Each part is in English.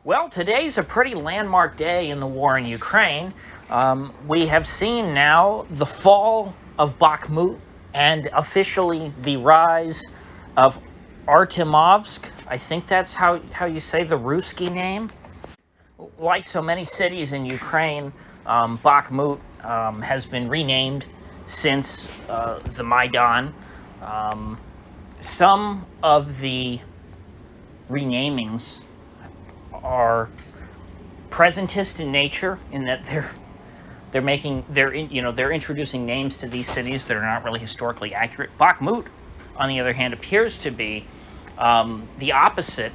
Well, today's a pretty landmark day in the war in Ukraine. We have seen now the fall of Bakhmut and officially the rise of Artemovsk. I think that's how you say the Russkies name. Like so many cities in Ukraine, Bakhmut has been renamed since the Maidan. Some of the renamings are presentist in nature, in that they're introducing names to these cities that are not really historically accurate. Bakhmut, on the other hand, appears to be the opposite.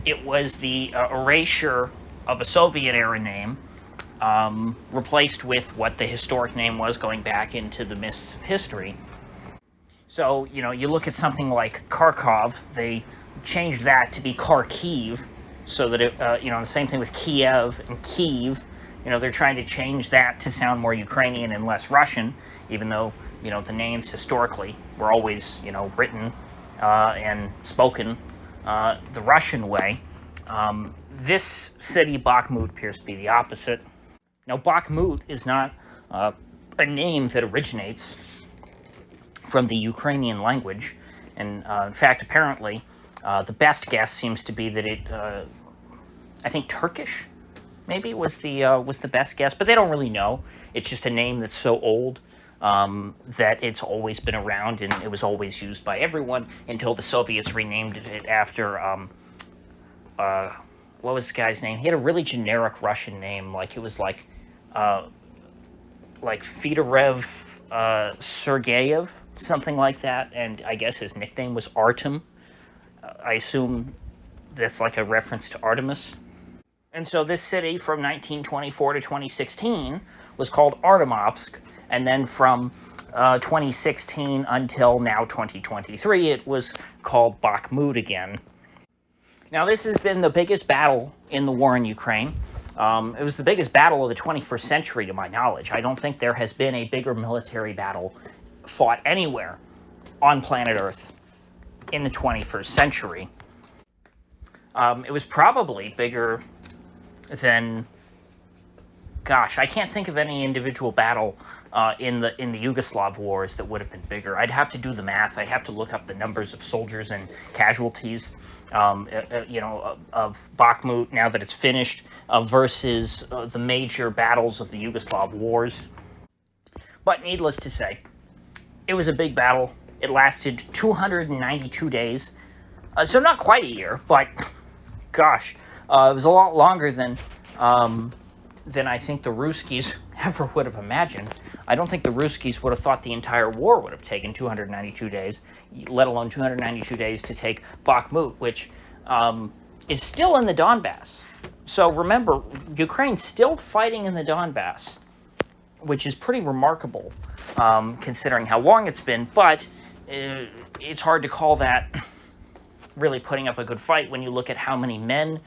It was the erasure of a Soviet era name, replaced with what the historic name was, going back into the mists of history. So, you look at something like Kharkov, they changed that to be Kharkiv, so that it, the same thing with Kiev and Kyiv. They're trying to change that to sound more Ukrainian and less Russian, even though, the names historically were always, written and spoken the Russian way. This city, Bakhmut, appears to be the opposite. Now, Bakhmut is not a name that originates from the Ukrainian language, and in fact, apparently, the best guess seems to be that it, I think Turkish, maybe was the best guess, but they don't really know. It's just a name that's so old that it's always been around, and it was always used by everyone until the Soviets renamed it after what was this guy's name? He had a really generic Russian name, like it was like Fedorev Sergeyev, something like that, and I guess his nickname was Artem. I assume that's like a reference to Artemis. And so this city from 1924 to 2016 was called Artemovsk, and then from 2016 until now 2023 it was called Bakhmut again. Now, this has been the biggest battle in the war in Ukraine. It was the biggest battle of the 21st century, to my knowledge. I don't think there has been a bigger military battle fought anywhere on planet Earth in the 21st century. It was probably bigger than, gosh, I can't think of any individual battle in the Yugoslav wars that would have been bigger. I'd have to do the math. I'd have to look up the numbers of soldiers and casualties, of Bakhmut now that it's finished, versus the major battles of the Yugoslav wars. But needless to say, it was a big battle. It lasted 292 days, so not quite a year, but gosh, it was a lot longer than I think the Russkies ever would have imagined. I don't think the Russkies would have thought the entire war would have taken 292 days, let alone 292 days to take Bakhmut, which is still in the Donbass. So remember, Ukraine's still fighting in the Donbass, which is pretty remarkable considering how long it's been, but it's hard to call that really putting up a good fight when you look at how many men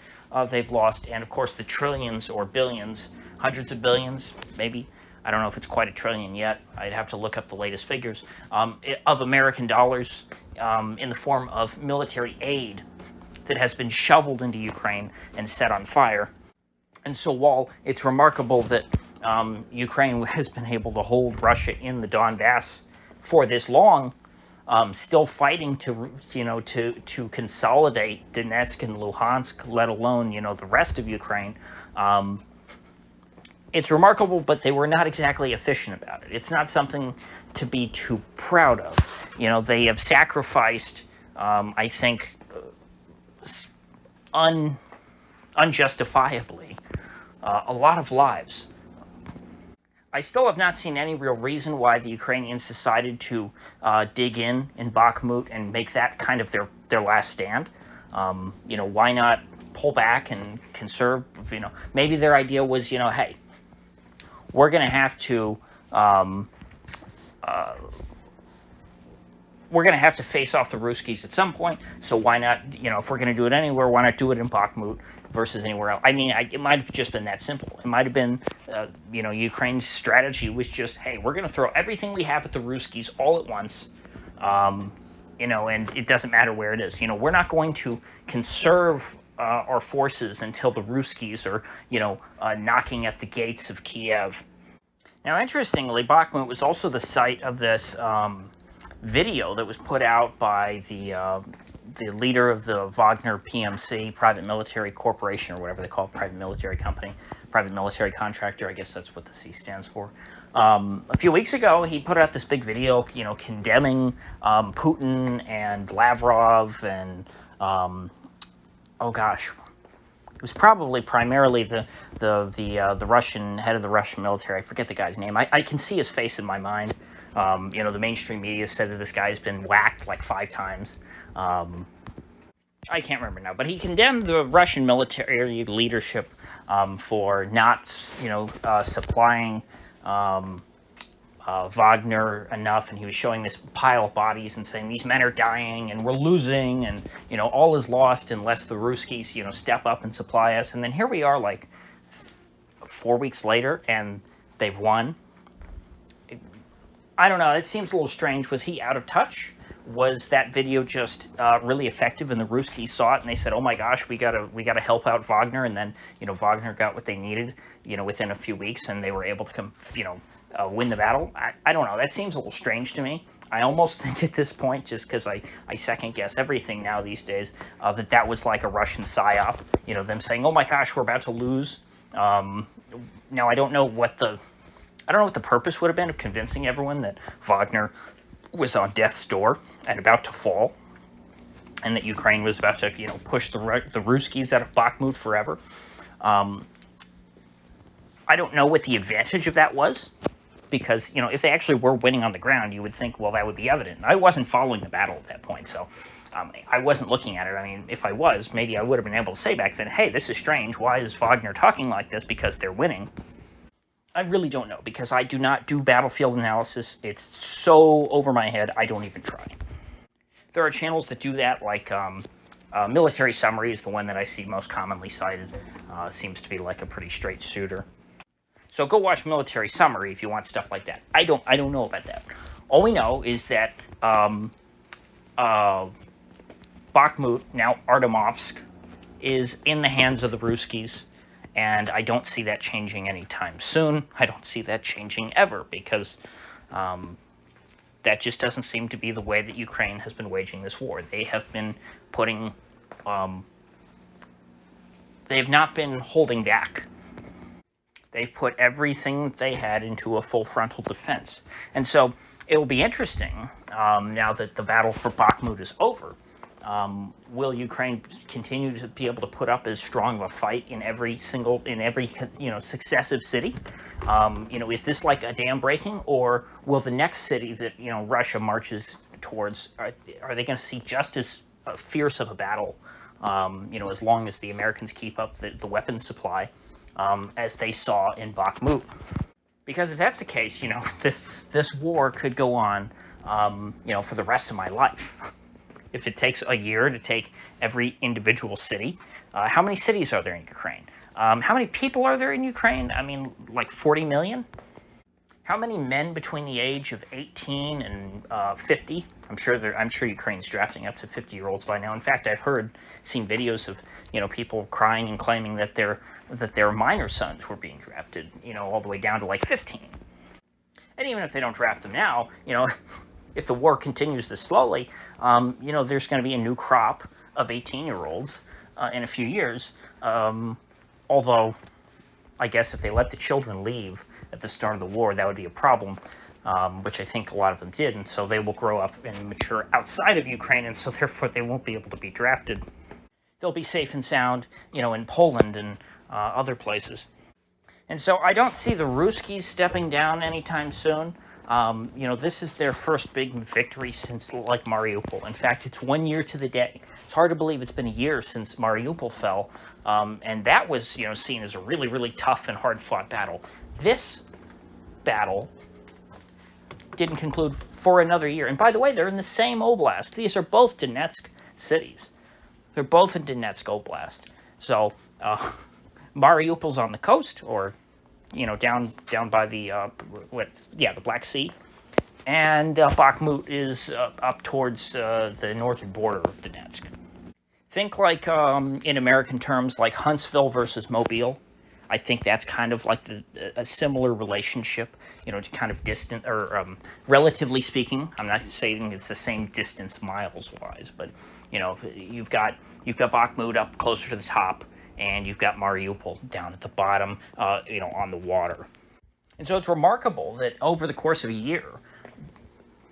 they've lost, and of course the trillions or billions, hundreds of billions, maybe. I don't know if it's quite a trillion yet. I'd have to look up the latest figures of American dollars in the form of military aid that has been shoveled into Ukraine and set on fire. And so while it's remarkable that Ukraine has been able to hold Russia in the Donbass for this long, still fighting to consolidate Donetsk and Luhansk, let alone the rest of Ukraine. It's remarkable, but they were not exactly efficient about it. It's not something to be too proud of. They have sacrificed, I think, unjustifiably, a lot of lives. I still have not seen any real reason why the Ukrainians decided to dig in Bakhmut and make that kind of their last stand. Why not pull back and conserve? Maybe their idea was, hey, we're going to have to face off the Russkies at some point. So why not? If we're going to do it anywhere, why not do it in Bakhmut versus anywhere else? I mean, it might have just been that simple. It might have been, Ukraine's strategy was just, hey, we're going to throw everything we have at the Russkies all at once, and it doesn't matter where it is. We're not going to conserve our forces until the Russkies are, knocking at the gates of Kiev. Now, interestingly, Bakhmut was also the site of this video that was put out by the leader of the Wagner PMC, Private Military Corporation, or whatever they call it, private military company, private military contractor. I guess that's what the C stands for. A few weeks ago, he put out this big video, condemning Putin and Lavrov and oh gosh, it was probably primarily the Russian head of the Russian military. I forget the guy's name. I can see his face in my mind. The mainstream media said that this guy's been whacked like 5 times. I can't remember now, but he condemned the Russian military leadership for not, supplying Wagner enough, and he was showing this pile of bodies and saying these men are dying and we're losing, and all is lost unless the Russkies step up and supply us. And then here we are, like 4 weeks later, and they've won. I don't know. It seems a little strange. Was he out of touch? Was that video just really effective, and the Russkies saw it and they said, "Oh my gosh, we gotta help out Wagner," and then Wagner got what they needed, within a few weeks, and they were able to win the battle. I don't know. That seems a little strange to me. I almost think at this point, just because I second guess everything now these days, that was like a Russian psyop. Them saying, "Oh my gosh, we're about to lose." Now I don't know what the purpose would have been of convincing everyone that Wagner was on death's door and about to fall, and that Ukraine was about to, push the Russkies out of Bakhmut forever. I don't know what the advantage of that was, because, if they actually were winning on the ground, you would think, well, that would be evident. I wasn't following the battle at that point, so I wasn't looking at it. I mean, if I was, maybe I would have been able to say back then, hey, this is strange. Why is Wagner talking like this? Because they're winning. I really don't know, because I do not do battlefield analysis. It's so over my head, I don't even try. There are channels that do that, like Military Summary is the one that I see most commonly cited. Seems to be like a pretty straight shooter. So go watch Military Summary if you want stuff like that. I don't know about that. All we know is that Bakhmut, now Artemovsk, is in the hands of the Russkies. And I don't see that changing anytime soon. I don't see that changing ever, because that just doesn't seem to be the way that Ukraine has been waging this war. They have been putting... they've not been holding back. They've put everything they had into a full frontal defense. And so it will be interesting, now that the battle for Bakhmut is over. Will Ukraine continue to be able to put up as strong of a fight in every successive city? Is this like a dam breaking, or will the next city that Russia marches towards, are they going to see just as fierce of a battle? As long as the Americans keep up the weapons supply, as they saw in Bakhmut. Because if that's the case, this war could go on, for the rest of my life. If it takes a year to take every individual city, how many cities are there in Ukraine? How many people are there in Ukraine? I mean, like 40 million? How many men between the age of 18 and 50? I'm sure Ukraine's drafting up to 50-year-olds by now. In fact, I've seen videos of people crying and claiming that their minor sons were being drafted, all the way down to like 15. And even if they don't draft them now, if the war continues this slowly, there's going to be a new crop of 18-year-olds in a few years. Although, I guess if they let the children leave at the start of the war, that would be a problem, which I think a lot of them did. And so they will grow up and mature outside of Ukraine, and so therefore they won't be able to be drafted. They'll be safe and sound, in Poland and other places. And so I don't see the Russkies stepping down anytime soon. This is their first big victory since, like, Mariupol. In fact, it's 1 year to the day. It's hard to believe it's been a year since Mariupol fell, and that was, seen as a really, really tough and hard-fought battle. This battle didn't conclude for another year. And by the way, they're in the same oblast. These are both Donetsk cities. They're both in Donetsk Oblast. So, Mariupol's on the coast, or down by the the Black Sea, and Bakhmut is up towards the northern border of Donetsk. Think like in American terms, like Huntsville versus Mobile. I think that's kind of like a similar relationship, to kind of distant or relatively speaking. I'm not saying it's the same distance miles wise, but you've got Bakhmut up closer to the top, and you've got Mariupol down at the bottom, on the water. And so it's remarkable that over the course of a year,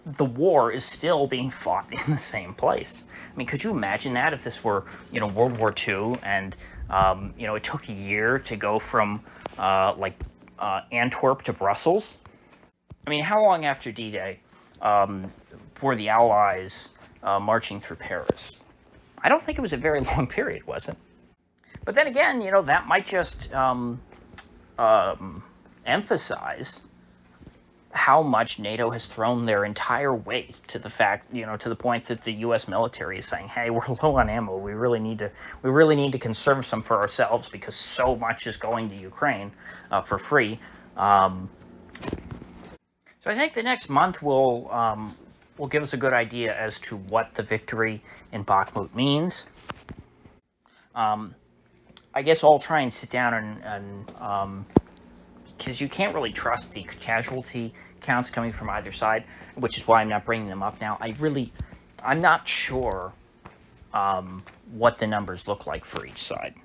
the war is still being fought in the same place. I mean, could you imagine that if this were, World War II, and it took a year to go from Antwerp to Brussels? I mean, how long after D-Day were the Allies marching through Paris? I don't think it was a very long period, was it? But then again, that might just emphasize how much NATO has thrown their entire weight to the fact, to the point that the U.S. military is saying, "Hey, we're low on ammo. We really need to conserve some for ourselves because so much is going to Ukraine for free." So I think the next month will give us a good idea as to what the victory in Bakhmut means. I guess I'll try and sit down and because you can't really trust the casualty counts coming from either side, which is why I'm not bringing them up now. I'm not sure what the numbers look like for each side.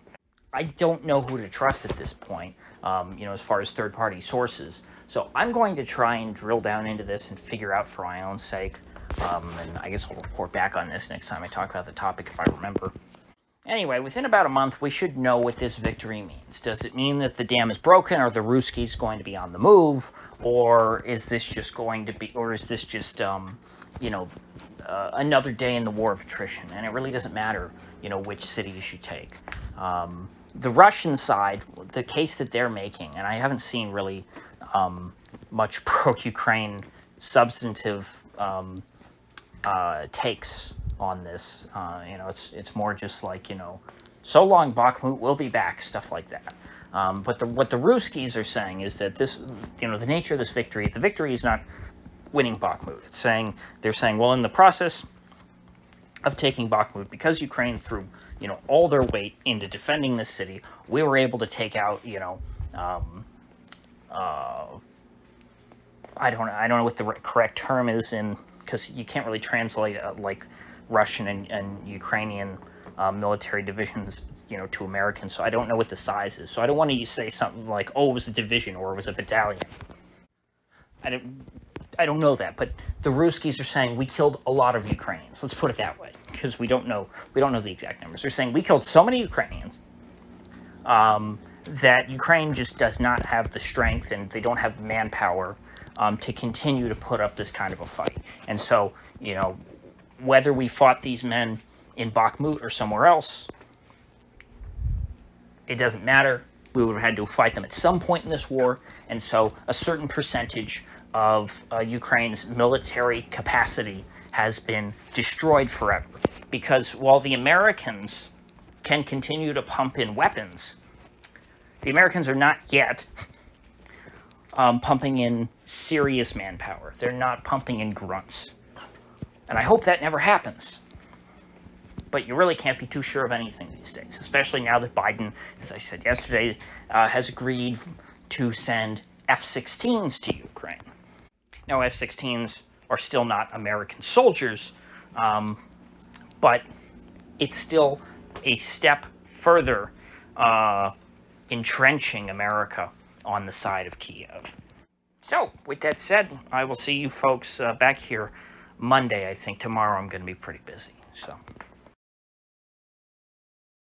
I don't know who to trust at this point, as far as third-party sources. So I'm going to try and drill down into this and figure out for my own sake. And I guess I'll report back on this next time I talk about the topic if I remember. Anyway, within about a month, we should know what this victory means. Does it mean that the dam is broken? Are the Russkies going to be on the move? Or is this just another day in the war of attrition? And it really doesn't matter, which cities you take. The Russian side, the case that they're making, and I haven't seen really much pro-Ukraine substantive takes on this. It's more just like, so long Bakhmut, we'll be back, stuff like that. But what the Russkies are saying is that this, the nature of this victory, the victory is not winning Bakhmut. They're saying, well, in the process of taking Bakhmut, because Ukraine threw, all their weight into defending this city, we were able to take out, I don't know what the correct term is because you can't really translate like Russian and Ukrainian military divisions, to American. So I don't know what the size is. So I don't want to say something like, oh, it was a division or it was a battalion. I don't know that, but the Russkies are saying we killed a lot of Ukrainians. Let's put it that way, because we don't know the exact numbers. They're saying we killed so many Ukrainians that Ukraine just does not have the strength and they don't have manpower to continue to put up this kind of a fight. And so, whether we fought these men in Bakhmut or somewhere else, it doesn't matter. We would have had to fight them at some point in this war, and so a certain percentage of Ukraine's military capacity has been destroyed forever. Because while the Americans can continue to pump in weapons, the Americans are not yet pumping in serious manpower. They're not pumping in grunts. And I hope that never happens. But you really can't be too sure of anything these days, especially now that Biden, as I said yesterday, has agreed to send F-16s to Ukraine. Now, F-16s are still not American soldiers, but it's still a step further entrenching America on the side of Kiev. So, with that said, I will see you folks back here Monday. I think tomorrow I'm going to be pretty busy. So.